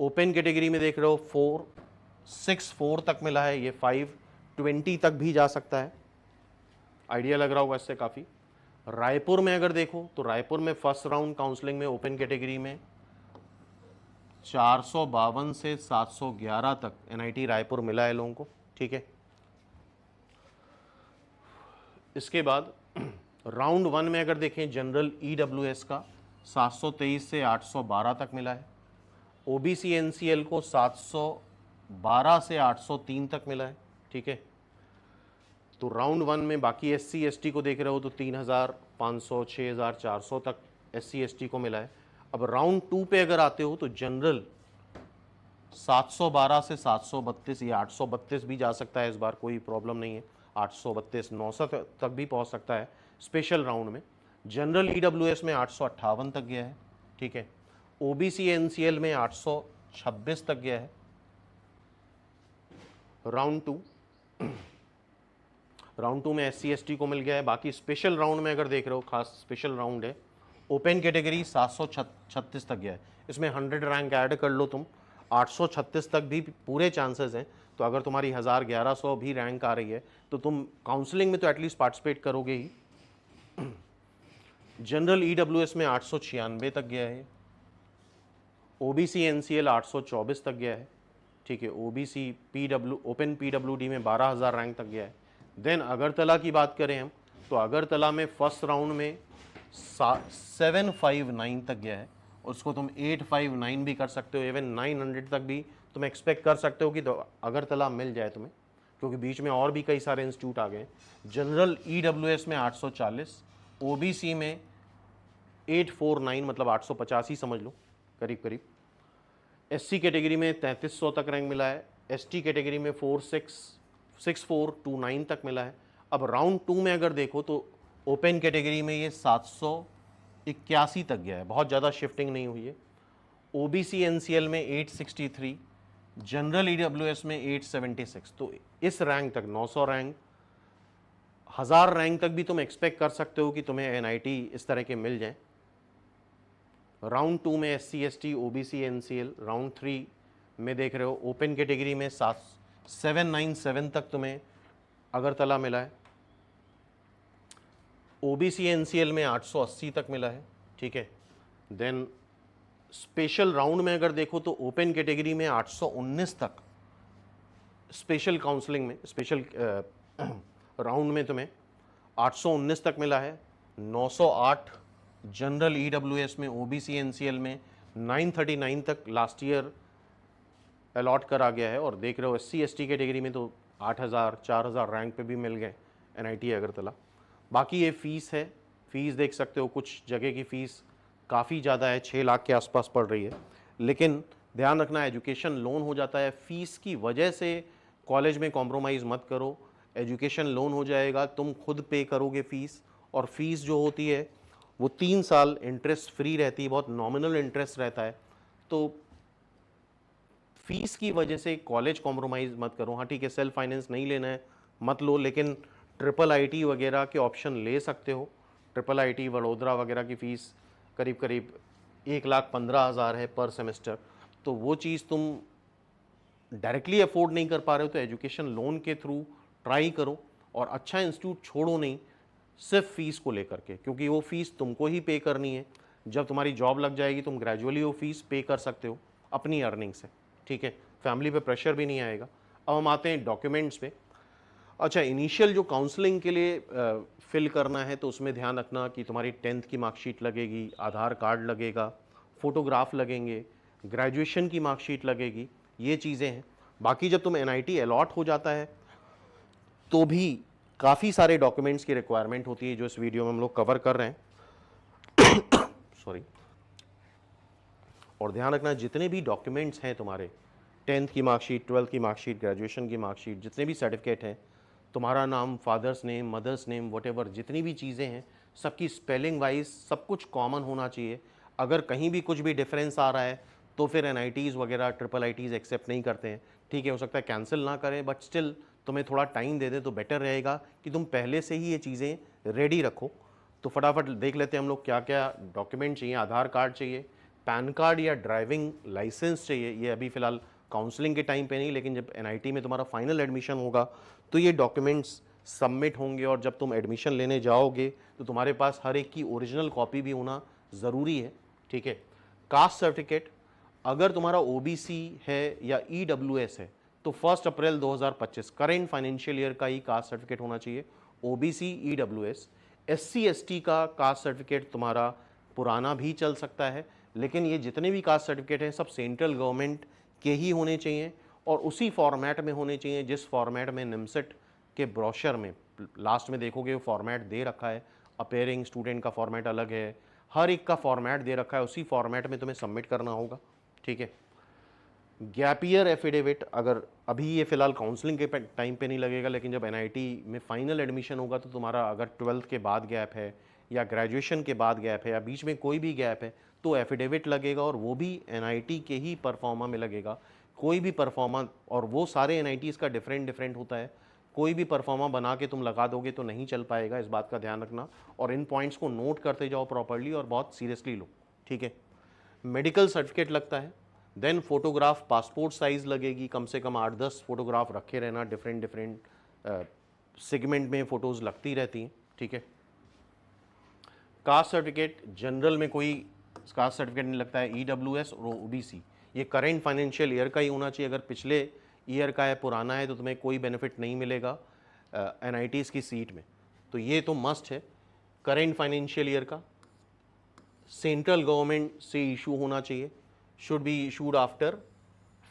ओपन कैटेगरी में देख रहे हो 464 तक मिला है। ये 520 तक भी जा सकता है। आइडिया लग रहा होगा इससे काफ़ी। रायपुर में अगर देखो तो रायपुर में फर्स्ट राउंड काउंसलिंग में ओपन कैटेगरी में 452 से 711 तक एनआईटी रायपुर मिला है लोगों को, ठीक है। इसके बाद राउंड 1 में अगर देखें जनरल ईडब्ल्यूएस का 723 से 812 तक मिला है। ओबीसी एनसीएल को 712 से 803 तक मिला है, ठीक है। तो राउंड 1 में बाकी एससी एसटी को देख रहे हो तो 3500 6400 तक एससी एसटी को मिला है। अब राउंड 2 पे अगर आते हो तो जनरल 712 से 732 या 832 भी जा सकता है इस बार, कोई प्रॉब्लम नहीं है। 832 900 तक भी पहुंच सकता है स्पेशल राउंड में। जनरल ईडब्ल्यूएस में 858 तक गया है, ठीक है। ओबीसी एनसीएल में 826 तक गया है राउंड टू में एससी एसटी को मिल गया है। बाकी स्पेशल राउंड में अगर देख रहे हो, खास स्पेशल राउंड है, ओपन कैटेगरी 736 तक गया है। इसमें 100 रैंक ऐड कर लो तुम, 836 तक भी पूरे चांसेस हैं। तो अगर तुम्हारी 1000-1100 भी रैंक आ रही है तो तुम काउंसलिंग में तो एटलीस्ट पार्टिसिपेट करोगे ही। जनरल ईडब्ल्यूएस में 896 तक गया है। ओबीसी एनसीएल 824 तक गया है, ठीक है। ओबीसी पीडब्ल्यू ओपन पीडब्ल्यूडी में 12000 रैंक तक गया है। देन अगरतला की बात करें हम तो अगरतला में फर्स्ट राउंड में 759 तक गया है। उसको तुम 859 भी कर सकते हो, इवन 900 तक भी तुम एक्सपेक्ट कर सकते हो कि तो अगरतला मिल जाए तुम्हें, क्योंकि बीच में और भी कई सारे इंस्टीट्यूट आ गए। जनरल ईडब्ल्यूएस में 840, ओबीसी में 849 मतलब 850 ही समझ लो करीब करीब। एससी कैटेगरी में 3300 तक रैंक मिला है। एसटी कैटेगरी में 6429 तक मिला है। अब राउंड 2 में अगर देखो तो ओपन कैटेगरी में ये 781 तक गया है, बहुत ज़्यादा शिफ्टिंग नहीं हुई है। ओबीसी एनसीएल में 863, जनरल ईडब्ल्यूएस में 876। तो इस रैंक तक 900 रैंक, 1000 रैंक तक भी तुम एक्सपेक्ट कर सकते हो कि तुम्हें एनआईटी इस तरह के मिल जाएं। राउंड 2 में SC ST OBC NCL, round 3 में देख रहे हो ओपन कैटेगरी में 797 तक तुम्हें अगरतला मिला है। ओबीसी एनसीएल में 880 तक मिला है, ठीक है। देन स्पेशल राउंड में अगर देखो तो ओपन कैटेगरी में 819 तक, स्पेशल काउंसलिंग में स्पेशल राउंड में तुम्हें 819 तक मिला है। 908 जनरल ईडब्ल्यूएस में, ओबीसी एनसीएल में 939 तक लास्ट ईयर अलॉट करा गया है। और देख रहे हो एससी एसटी कैटेगरी में तो 8000 4000 रैंक पे भी मिल गए एनआईटी अगरतला। बाकी ये फ़ीस है, फ़ीस देख सकते हो, कुछ जगह की फ़ीस काफ़ी ज़्यादा है, 6 लाख के आसपास पड़ रही है। लेकिन ध्यान रखना, एजुकेशन लोन हो जाता है, फ़ीस की वजह से कॉलेज में कॉम्प्रोमाइज़ मत करो। एजुकेशन लोन हो जाएगा, तुम खुद पे करोगे फ़ीस, और फ़ीस जो होती है वो 3 साल इंटरेस्ट फ्री रहती है, बहुत नॉमिनल इंटरेस्ट रहता है। तो फीस की वजह से कॉलेज कॉम्प्रोमाइज़ मत करो। हाँ ठीक है, सेल्फ फाइनेंस नहीं लेना है मत लो, लेकिन ट्रिपल आईटी वगैरह के ऑप्शन ले सकते हो। ट्रिपल आईटी वडोदरा वगैरह की फ़ीस करीब करीब 1,15,000 है पर सेमेस्टर। तो वो चीज़ तुम डायरेक्टली अफोर्ड नहीं कर पा रहे हो तो एजुकेशन लोन के थ्रू ट्राई करो, और अच्छा इंस्टीट्यूट छोड़ो नहीं सिर्फ फ़ीस को लेकर के, क्योंकि वो फ़ीस तुमको ही पे करनी है। जब तुम्हारी जॉब लग जाएगी तुम ग्रेजुअली वो फ़ीस पे कर सकते हो अपनी अर्निंग से, ठीक है। फैमिली पे प्रेशर भी नहीं आएगा। अब हम आते हैं डॉक्यूमेंट्स पे। अच्छा, इनिशियल जो काउंसलिंग के लिए फिल करना है तो उसमें ध्यान रखना कि तुम्हारी 10th की मार्कशीट लगेगी, आधार कार्ड लगेगा, फ़ोटोग्राफ लगेंगे, ग्रेजुएशन की मार्कशीट लगेगी, ये चीज़ें हैं। बाकी जब तुम एनआईटी अलॉट हो जाता है तो भी काफ़ी सारे डॉक्यूमेंट्स की रिक्वायरमेंट होती है जो इस वीडियो में हम लोग कवर कर रहे हैं। सॉरी। और ध्यान रखना, जितने भी डॉक्यूमेंट्स हैं तुम्हारे, 10th की मार्कशीट, 12th की मार्कशीट, ग्रेजुएशन की मार्कशीट, जितने भी सर्टिफिकेट हैं, तुम्हारा नाम, father's name, mother's name, whatever जितनी भी चीज़ें हैं, सबकी स्पेलिंग वाइज सब कुछ कॉमन होना चाहिए। अगर कहीं भी कुछ भी डिफरेंस आ रहा है तो फिर एनआईटीज़ वगैरह, ट्रिपल आईटीज़ एक्सेप्ट नहीं करते हैं, ठीक है। हो सकता है कैंसिल ना करें, बट स्टिल तुम्हें थोड़ा टाइम दे दे तो बेटर रहेगा कि तुम पहले से ही ये चीज़ें रेडी रखो। तो फटाफट देख लेते हैं हम लोग क्या क्या डॉक्यूमेंट चाहिए। आधार कार्ड चाहिए, पैन कार्ड या ड्राइविंग लाइसेंस चाहिए। ये अभी फ़िलहाल काउंसलिंग के टाइम पे नहीं, लेकिन जब एनआईटी में तुम्हारा फाइनल एडमिशन होगा तो ये डॉक्यूमेंट्स सबमिट होंगे, और जब तुम एडमिशन लेने जाओगे तो तुम्हारे पास हर एक की ओरिजिनल कॉपी भी होना ज़रूरी है, ठीक है। कास्ट सर्टिफिकेट, अगर तुम्हारा ओबीसी है या ईडब्ल्यूएस है तो 1 अप्रैल 2025 करेंट फाइनेंशियल ईयर का ही कास्ट सर्टिफिकेट होना चाहिए, ओबीसी, ईडब्ल्यूएस। एससी एसटी का कास्ट सर्टिफिकेट तुम्हारा पुराना भी चल सकता है, लेकिन ये जितने भी कास्ट सर्टिफिकेट हैं सब सेंट्रल गवर्नमेंट के ही होने चाहिए, और उसी फॉर्मेट में होने चाहिए जिस फॉर्मेट में निमसेट के ब्रोशर में लास्ट में देखोगे वो फॉर्मेट दे रखा है। अपेयरिंग स्टूडेंट का फॉर्मेट अलग है, हर एक का फॉर्मेट दे रखा है, उसी फॉर्मेट में तुम्हें सबमिट करना होगा, ठीक है। गैप ईयर एफिडेविट, अगर अभी ये फिलहाल काउंसलिंग के टाइम पे नहीं लगेगा, लेकिन जब एनआईटी में फाइनल एडमिशन होगा तो तुम्हारा अगर 12th के बाद गैप है या ग्रेजुएशन के बाद गैप है या बीच में कोई भी गैप है तो एफिडेविट लगेगा, और वो भी एनआईटी के ही परफॉर्मा में लगेगा। कोई भी परफॉर्मा, और वो सारे एनआईटीज़ का डिफरेंट डिफरेंट होता है, कोई भी परफॉर्मा बना के तुम लगा दोगे तो नहीं चल पाएगा, इस बात का ध्यान रखना। और इन पॉइंट्स को नोट करते जाओ प्रॉपर्ली और बहुत सीरियसली लो, ठीक है। मेडिकल सर्टिफिकेट लगता है, देन फोटोग्राफ पासपोर्ट साइज़ लगेगी, कम से कम 8-10 फोटोग्राफ रखे रहना, डिफरेंट डिफरेंट सेगमेंट में फ़ोटोज़ लगती रहती हैं, ठीक है। कास्ट सर्टिफिकेट, जनरल में कोई कास्ट सर्टिफिकेट नहीं लगता है, ईडब्ल्यूएस और ओबीसी, ये करेंट फाइनेंशियल ईयर का ही होना चाहिए। अगर पिछले ईयर का है, पुराना है, तो तुम्हें कोई बेनिफिट नहीं मिलेगा एनआईटीज़ की सीट में, तो ये तो मस्ट है। करेंट फाइनेंशियल ईयर का, सेंट्रल गवर्नमेंट से इशू होना चाहिए, शुड बी इशूड आफ्टर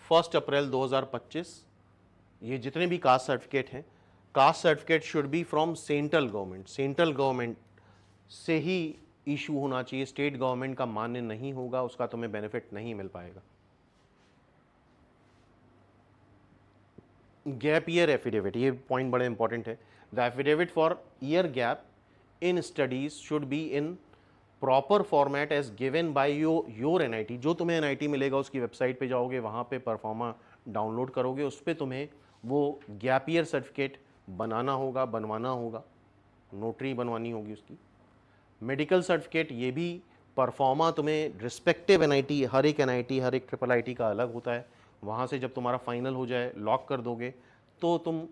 1 अप्रैल 2025। ये जितने भी कास्ट सर्टिफिकेट हैं, caste certificate should be from central government, central government से ही इशू होना चाहिए, स्टेट गवर्नमेंट का मान्य नहीं होगा, उसका तुम्हें बेनिफिट नहीं मिल पाएगा। गैप ईयर एफिडेविट, ये पॉइंट बड़े इंपॉर्टेंट है। The affidavit for year gap in studies should be in proper format as given by your NIT. जो तुम्हें एनआईटी मिलेगा उसकी वेबसाइट पे जाओगे, वहाँ पे परफॉर्मा डाउनलोड करोगे, उस पर तुम्हें वो गैप ईयर सर्टिफिकेट बनाना होगा, बनवाना होगा, नोटरी बनवानी होगी उसकी। मेडिकल सर्टिफिकेट, ये भी परफॉर्मा तुम्हें रिस्पेक्टिव एनआईटी, हर एक एनआईटी, हर एक ट्रिपल आईटी का अलग होता है, वहाँ से जब तुम्हारा फाइनल हो जाए, लॉक कर दोगे, तो तुम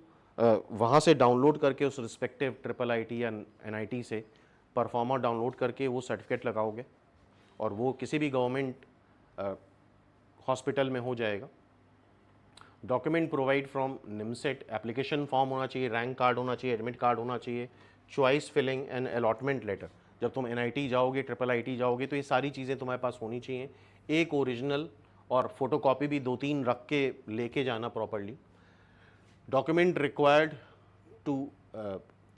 वहाँ से डाउनलोड करके उस रिस्पेक्टिव ट्रिपल आईटी या एनआईटी से परफॉर्मा डाउनलोड करके वो सर्टिफिकेट लगाओगे, और वो किसी भी गवर्नमेंट हॉस्पिटल में हो जाएगा। Document provide from NIMCET, application form होना चाहिए, रैंक कार्ड होना चाहिए, एडमिट कार्ड होना चाहिए, choice filling and allotment letter. जब तुम एनआईटी जाओगे, ट्रिपल आईटी जाओगे, तो ये सारी चीज़ें तुम्हारे पास होनी चाहिए। एक ओरिजिनल और फोटोकॉपी भी 2-3 रख के लेके जाना properly. Document required to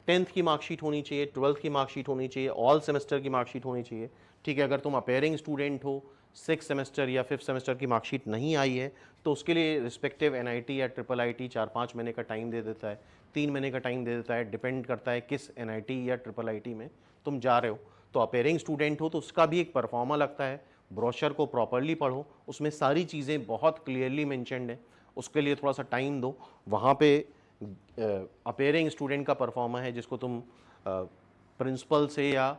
10th की मार्कशीट होनी चाहिए, 12th की मार्कशीट होनी चाहिए, ऑल सेमेस्टर की मार्कशीट होनी चाहिए, ठीक है। अगर तुम अपेयरिंग स्टूडेंट हो, 6th सेमेस्टर या 5th सेमेस्टर की मार्कशीट नहीं आई है, तो उसके लिए रिस्पेक्टिव एनआईटी या ट्रिपल आईटी 4-5 महीने का टाइम दे देता है, 3 महीने का टाइम दे देता है, डिपेंड करता है किस एनआईटी या ट्रिपल आईटी में तुम जा रहे हो। तो अपेयरिंग स्टूडेंट हो तो उसका भी एक परफॉर्मा लगता है, ब्रोशर को प्रॉपरली पढ़ो, उसमें सारी चीज़ें बहुत क्लियरली मेंशन्ड है, उसके लिए थोड़ा सा टाइम दो। वहाँ पे अपेयरिंग स्टूडेंट का परफॉर्मा है, जिसको तुम प्रिंसिपल से या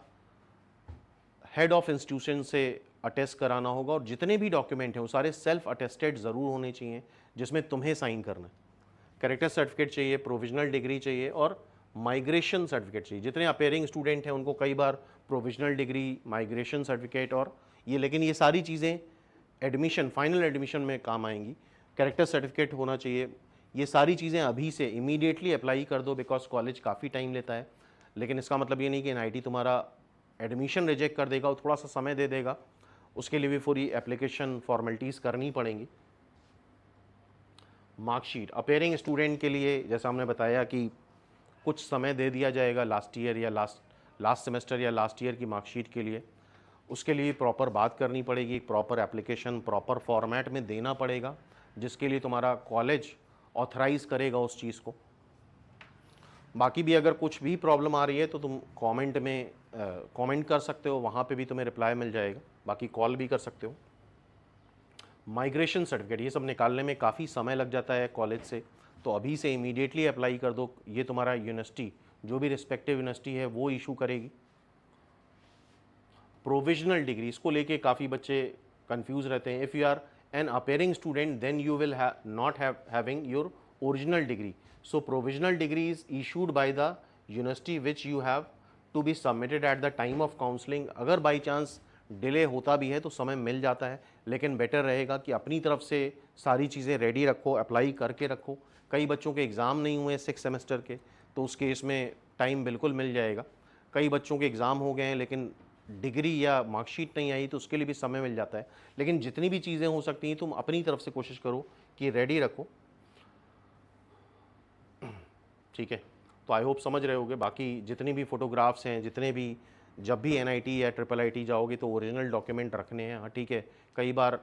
हेड ऑफ इंस्टीट्यूशन से अटेस्ट कराना होगा, और जितने भी डॉक्यूमेंट हैं वो सारे सेल्फ अटेस्टेड ज़रूर होने चाहिए, जिसमें तुम्हें साइन करना है। कैरेक्टर सर्टिफिकेट चाहिए, प्रोविजनल डिग्री चाहिए, और माइग्रेशन सर्टिफिकेट चाहिए। जितने अपेयरिंग स्टूडेंट हैं उनको कई बार प्रोविजनल डिग्री, माइग्रेशन सर्टिफिकेट और ये, लेकिन ये सारी चीज़ें एडमिशन, फाइनल एडमिशन में काम आएंगी। कैरेक्टर सर्टिफिकेट होना चाहिए। ये सारी चीज़ें अभी से इमीडिएटली अप्लाई कर दो, बिकॉज कॉलेज काफ़ी टाइम लेता है, लेकिन इसका मतलब ये नहीं कि एनआईटी तुम्हारा एडमिशन रिजेक्ट कर देगा और थोड़ा सा समय दे देगा, उसके लिए भी पूरी एप्लीकेशन फॉर्मेलिटीज़ करनी पड़ेंगी। मार्कशीट, अपेयरिंग स्टूडेंट के लिए जैसा हमने बताया कि कुछ समय दे दिया जाएगा लास्ट ईयर या लास्ट सेमेस्टर या लास्ट ईयर की मार्कशीट के लिए, उसके लिए प्रॉपर बात करनी पड़ेगी, प्रॉपर एप्लीकेशन प्रॉपर फॉर्मेट में देना पड़ेगा, जिसके लिए तुम्हारा कॉलेज ऑथराइज़ करेगा उस चीज़ को। बाकी भी अगर कुछ भी प्रॉब्लम आ रही है तो तुम कमेंट में कमेंट कर सकते हो, वहाँ पे भी तुम्हें रिप्लाई मिल जाएगा, बाकी कॉल भी कर सकते हो। माइग्रेशन सर्टिफिकेट, ये सब निकालने में काफ़ी समय लग जाता है कॉलेज से, तो अभी से इमीडिएटली अप्लाई कर दो, ये तुम्हारा यूनिवर्सिटी, जो भी रिस्पेक्टिव यूनिवर्सिटी है वो इशू करेगी। प्रोविजनल डिग्री, इसको लेके काफ़ी बच्चे कंफ्यूज रहते हैं। If you are an appearing student then you will not having your original degree, so provisional degree is issued by the university which you have to be submitted at the time of counselling. अगर by chance delay होता भी है तो समय मिल जाता है, लेकिन better रहेगा कि अपनी तरफ से सारी चीज़ें रेडी रखो, अप्लाई करके रखो। कई बच्चों के एग्ज़ाम नहीं हुए 6 सेमेस्टर के, तो उस केस में टाइम बिल्कुल मिल जाएगा। कई बच्चों के एग्ज़ाम हो गए हैं लेकिन डिग्री या मार्कशीट नहीं आई, तो उसके लिए भी समय मिल जाता है। लेकिन जितनी भी चीज़ें हो सकती हैं तुम अपनी तरफ से कोशिश करो कि रेडी रखो, ठीक है। तो आई होप समझ रहे होगे। बाकी जितनी भी फ़ोटोग्राफ्स हैं, जितने भी जब भी एनआईटी या ट्रिपल आईटी जाओगे तो ओरिजिनल डॉक्यूमेंट रखने हैं। हाँ ठीक है, कई बार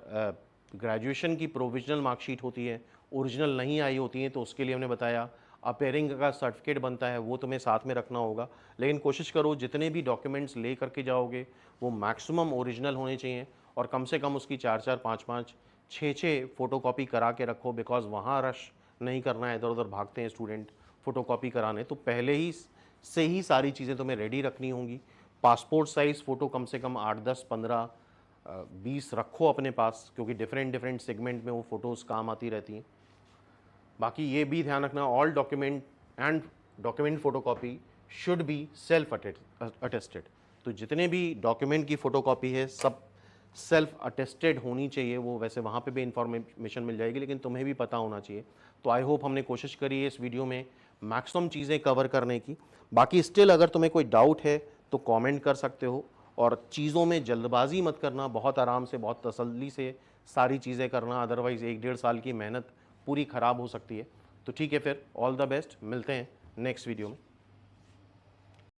ग्रेजुएशन की प्रोविजनल मार्कशीट होती है, ओरिजिनल नहीं आई होती है, तो उसके लिए हमने बताया अपेयरिंग का सर्टिफिकेट बनता है, वो तुम्हें साथ में रखना होगा। लेकिन कोशिश करो जितने भी डॉक्यूमेंट्स ले करके जाओगे वो मैक्सिमम ओरिजिनल होने चाहिए, और कम से कम उसकी 4-4, 5-5, 6-6 फ़ोटोकॉपी करा के रखो, बिकॉज़ वहाँ रश नहीं करना है, इधर उधर भागते हैं स्टूडेंट फ़ोटोकॉपी कराने। तो पहले ही से ही सारी चीज़ें तुम्हें रेडी रखनी होंगी। पासपोर्ट साइज़ फ़ोटो कम से कम 8, 10, 15, 20 रखो अपने पास, क्योंकि डिफरेंट डिफरेंट सेगमेंट में वो फ़ोटोज़ काम आती रहती हैं। बाकी ये भी ध्यान रखना, all document and document photocopy should be self attested. तो जितने भी डॉक्यूमेंट की फ़ोटोकॉपी है सब सेल्फ अटेस्टेड होनी चाहिए। वो वैसे वहाँ पे भी इंफॉर्मेशन मिल जाएगी, लेकिन तुम्हें भी पता होना चाहिए। तो आई होप हमने कोशिश करी है इस वीडियो में मैक्सिमम चीज़ें कवर करने की। बाकी स्टिल अगर तुम्हें कोई डाउट है तो कमेंट कर सकते हो, और चीज़ों में जल्दबाजी मत करना, बहुत आराम से बहुत तसल्ली से सारी चीज़ें करना, अदरवाइज़ 1-1.5 साल की मेहनत पूरी ख़राब हो सकती है। तो ठीक है, फिर ऑल द बेस्ट, मिलते हैं नेक्स्ट वीडियो में।